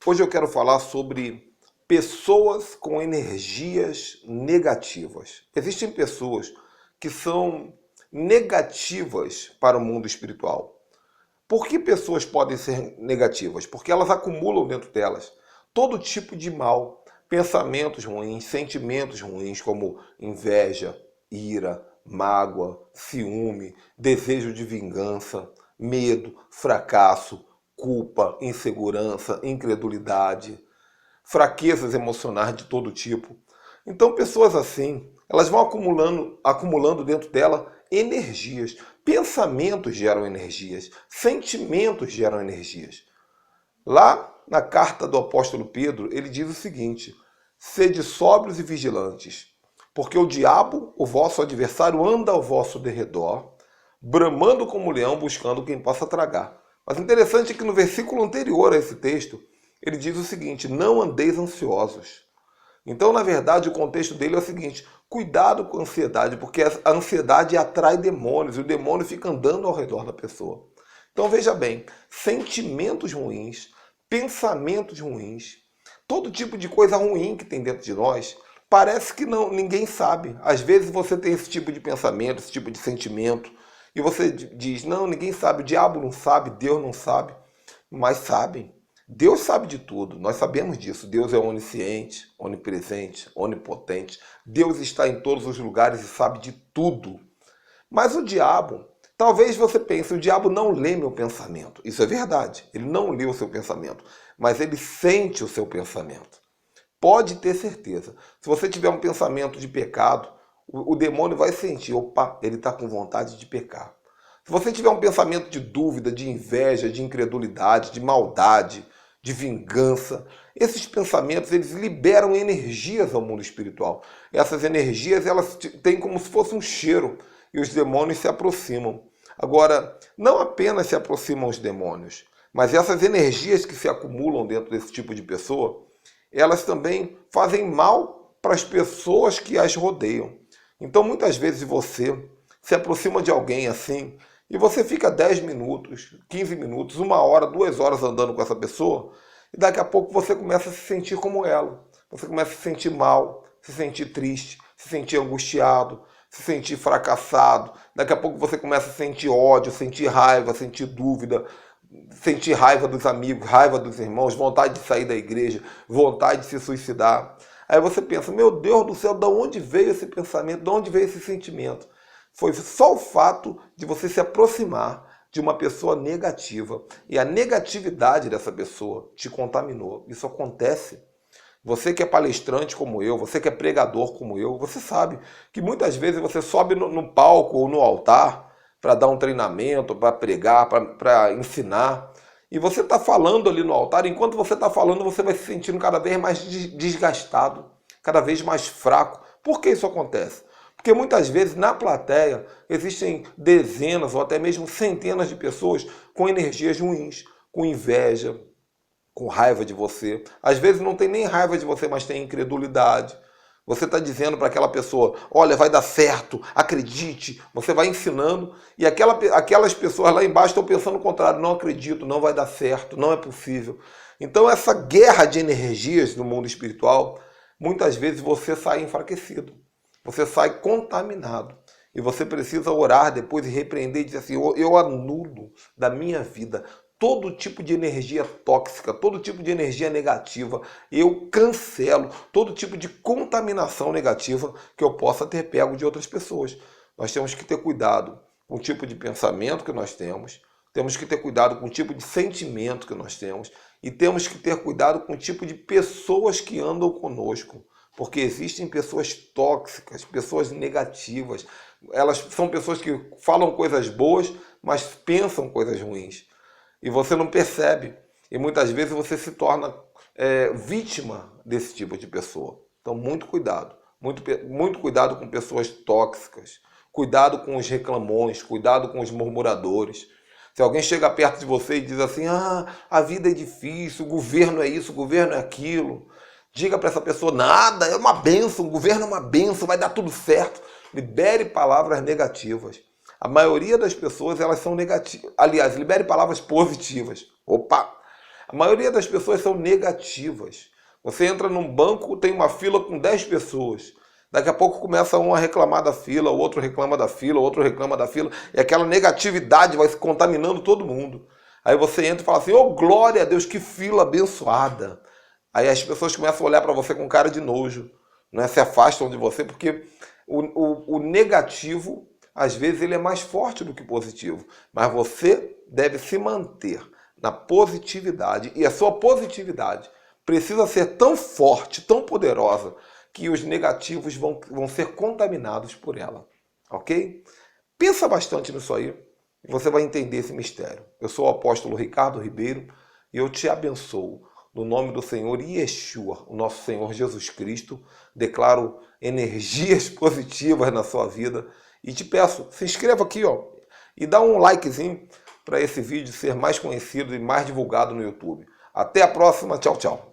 Hoje eu quero falar sobre pessoas com energias negativas. Existem pessoas que são negativas para o mundo espiritual. Por que pessoas podem ser negativas? Porque elas acumulam dentro delas todo tipo de mal, pensamentos ruins, sentimentos ruins, como inveja, ira, mágoa, ciúme, desejo de vingança, medo, fracasso, culpa, insegurança, incredulidade, fraquezas emocionais de todo tipo. Então, pessoas assim, elas vão acumulando dentro dela energias. Pensamentos geram energias, sentimentos geram energias. Lá na carta do apóstolo Pedro, ele diz o seguinte: sede sóbrios e vigilantes, porque o diabo, o vosso adversário, anda ao vosso derredor, bramando como leão, buscando quem possa tragar. Mas interessante é que no versículo anterior a esse texto, ele diz o seguinte: não andeis ansiosos. Então, na verdade, o contexto dele é o seguinte: cuidado com a ansiedade, porque a ansiedade atrai demônios, e o demônio fica andando ao redor da pessoa. Então, veja bem, sentimentos ruins, pensamentos ruins, todo tipo de coisa ruim que tem dentro de nós, parece que não, ninguém sabe. Às vezes você tem esse tipo de pensamento, esse tipo de sentimento, e você diz: não, ninguém sabe, o diabo não sabe, Deus não sabe, mas sabem. Deus sabe de tudo, nós sabemos disso. Deus é onisciente, onipresente, onipotente. Deus está em todos os lugares e sabe de tudo. Mas o diabo, talvez você pense, o diabo não lê meu pensamento. Isso é verdade, ele não lê o seu pensamento, mas ele sente o seu pensamento. Pode ter certeza. Se você tiver um pensamento de pecado, o demônio vai sentir: opa, ele está com vontade de pecar. Se você tiver um pensamento de dúvida, de inveja, de incredulidade, de maldade, de vingança, esses pensamentos eles liberam energias ao mundo espiritual. Essas energias elas têm como se fosse um cheiro e os demônios se aproximam. Agora, não apenas se aproximam os demônios, mas essas energias que se acumulam dentro desse tipo de pessoa, elas também fazem mal para as pessoas que as rodeiam. Então, muitas vezes você se aproxima de alguém assim e você fica 10 minutos, 15 minutos, 1 hora, 2 horas andando com essa pessoa e daqui a pouco você começa a se sentir como ela. Você começa a se sentir mal, se sentir triste, se sentir angustiado, se sentir fracassado. Daqui a pouco você começa a sentir ódio, sentir raiva, sentir dúvida, sentir raiva dos amigos, raiva dos irmãos, vontade de sair da igreja, vontade de se suicidar. Aí você pensa: meu Deus do céu, de onde veio esse pensamento, de onde veio esse sentimento? Foi só o fato de você se aproximar de uma pessoa negativa. E a negatividade dessa pessoa te contaminou. Isso acontece. Você que é palestrante como eu, você que é pregador como eu, você sabe que muitas vezes você sobe no palco ou no altar para dar um treinamento, para pregar, para ensinar. E você está falando ali no altar, enquanto você está falando, você vai se sentindo cada vez mais desgastado, cada vez mais fraco. Por que isso acontece? Porque muitas vezes na plateia existem dezenas ou até mesmo centenas de pessoas com energias ruins, com inveja, com raiva de você. Às vezes não tem nem raiva de você, mas tem incredulidade. Você está dizendo para aquela pessoa: olha, vai dar certo, acredite. Você vai ensinando e aquelas pessoas lá embaixo estão pensando o contrário: não acredito, não vai dar certo, não é possível. Então essa guerra de energias no mundo espiritual, muitas vezes você sai enfraquecido. Você sai contaminado. E você precisa orar depois e repreender e dizer assim: eu anulo da minha vida todo tipo de energia tóxica, todo tipo de energia negativa. Eu cancelo todo tipo de contaminação negativa que eu possa ter pego de outras pessoas. Nós temos que ter cuidado com o tipo de pensamento que nós temos que ter cuidado com o tipo de sentimento que nós temos e temos que ter cuidado com o tipo de pessoas que andam conosco. Porque existem pessoas tóxicas, pessoas negativas. Elas são pessoas que falam coisas boas, mas pensam coisas ruins. E você não percebe. E muitas vezes você se torna vítima desse tipo de pessoa. Então, muito cuidado. Muito cuidado com pessoas tóxicas. Cuidado com os reclamões. Cuidado com os murmuradores. Se alguém chega perto de você e diz assim: a vida é difícil, o governo é isso, o governo é aquilo. Diga para essa pessoa: nada, é uma bênção, o governo é uma bênção, vai dar tudo certo. Libere palavras negativas. A maioria das pessoas elas são negativas. Aliás, libere palavras positivas. Opa! A maioria das pessoas são negativas. Você entra num banco, tem uma fila com 10 pessoas. Daqui a pouco começa um a reclamar da fila, o outro reclama da fila, o outro reclama da fila, e aquela negatividade vai se contaminando todo mundo. Aí você entra e fala assim, oh glória a Deus, que fila abençoada. Aí as pessoas começam a olhar para você com cara de nojo, né? Se afastam de você, porque o negativo, às vezes, ele é mais forte do que o positivo. Mas você deve se manter na positividade, e a sua positividade precisa ser tão forte, tão poderosa, que os negativos vão ser contaminados por ela. Ok? Pensa bastante nisso aí e você vai entender esse mistério. Eu sou o apóstolo Ricardo Ribeiro e eu te abençoo. No nome do Senhor Yeshua, o nosso Senhor Jesus Cristo, declaro energias positivas na sua vida e te peço, se inscreva aqui, ó, e dá um likezinho para esse vídeo ser mais conhecido e mais divulgado no YouTube. Até a próxima, tchau, tchau.